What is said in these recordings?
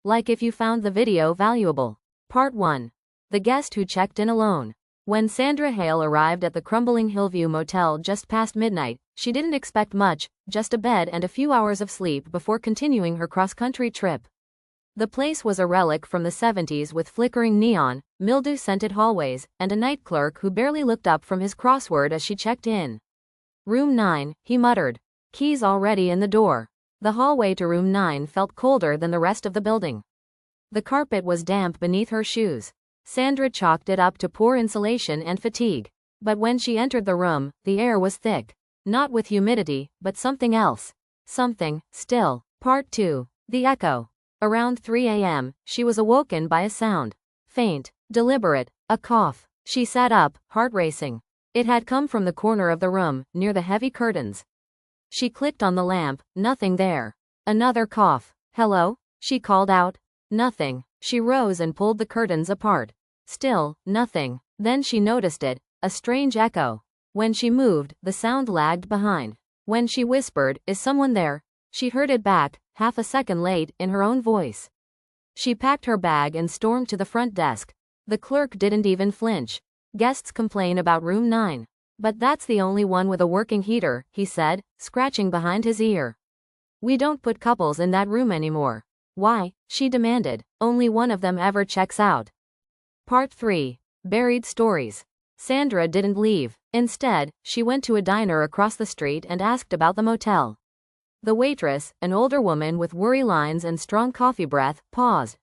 Like if you found the video valuable. Part 1. The guest who checked in alone. When Sandra Hale arrived at the crumbling Hillview Motel just past midnight, she didn't expect much, just a bed and a few hours of sleep before continuing her cross-country trip. The place was a relic from the 70s with flickering neon, mildew-scented hallways, and a night clerk who barely looked up from his crossword as she checked in. Room 9, he muttered. Keys already in the door. The hallway to room 9 felt colder than the rest of the building. The carpet was damp beneath her shoes. Sandra chalked it up to poor insulation and fatigue. But when she entered the room, the air was thick. Not with humidity, but something else. Something, still. Part 2. The echo. Around 3 a.m., she was awoken by a sound. Faint, deliberate, a cough. She sat up, heart racing. It had come from the corner of the room, near the heavy curtains. She clicked on the lamp, nothing there. Another cough. Hello? She called out. Nothing. She rose and pulled the curtains apart. Still, nothing. Then she noticed it, a strange echo. When she moved, the sound lagged behind. When she whispered, "Is someone there?" she heard it back, half a second late, in her own voice. She packed her bag and stormed to the front desk. The clerk didn't even flinch. Guests complain about room 9. But that's the only one with a working heater, he said, scratching behind his ear. We don't put couples in that room anymore. Why? She demanded. Only one of them ever checks out. Part 3. Buried stories. Sandra didn't leave. Instead, she went to a diner across the street and asked about the motel. The waitress, an older woman with worry lines and strong coffee breath, paused.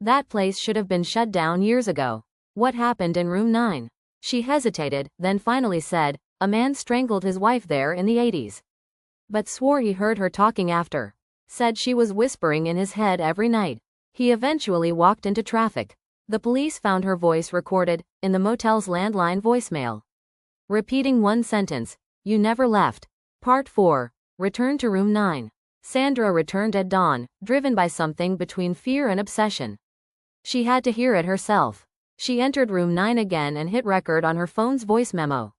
That place should have been shut down years ago. What happened in room 9? She hesitated, then finally said, a man strangled his wife there in the 80s. But swore he heard her talking after. Said she was whispering in his head every night. He eventually walked into traffic. The police found her voice recorded, in the motel's landline voicemail. Repeating one sentence, "You never left." Part 4. Return to room 9. Sandra returned at dawn, driven by something between fear and obsession. She had to hear it herself. She entered room 9 again and hit record on her phone's voice memo.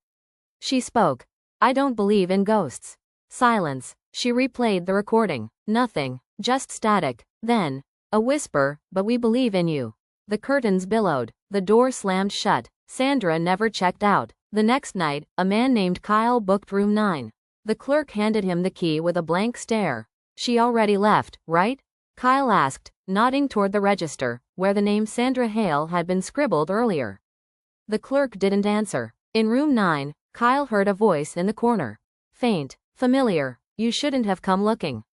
She spoke. "I don't believe in ghosts." Silence. She replayed the recording. Nothing. Just static. Then, a whisper, "But we believe in you." The curtains billowed. The door slammed shut. Sandra never checked out. The next night, a man named Kyle booked room 9. The clerk handed him the key with a blank stare. She already left, right? Kyle asked, nodding toward the register, where the name Sandra Hale had been scribbled earlier. The clerk didn't answer. In room 9, Kyle heard a voice in the corner. Faint, familiar. "You shouldn't have come looking."